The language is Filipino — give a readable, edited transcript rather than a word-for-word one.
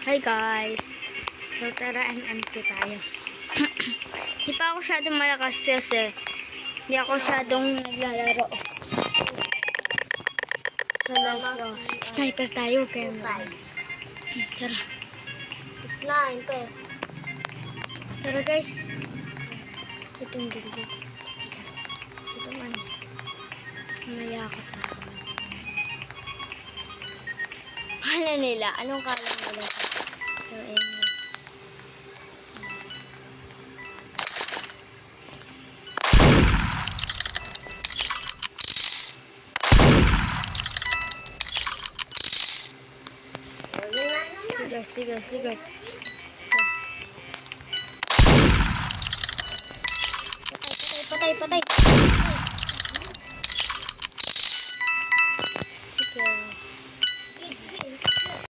Hi guys! So tara, MMK tayo. Hindi pa ako masyadong malakas kasi hindi ako masyadong naglalaro. So let's sniper tayo. Okay, tara. Slime to. Tara guys. Itong dito. Ito man. Maya ako sa kala nila. Anong kala nila? So anyway. Sige. Patay.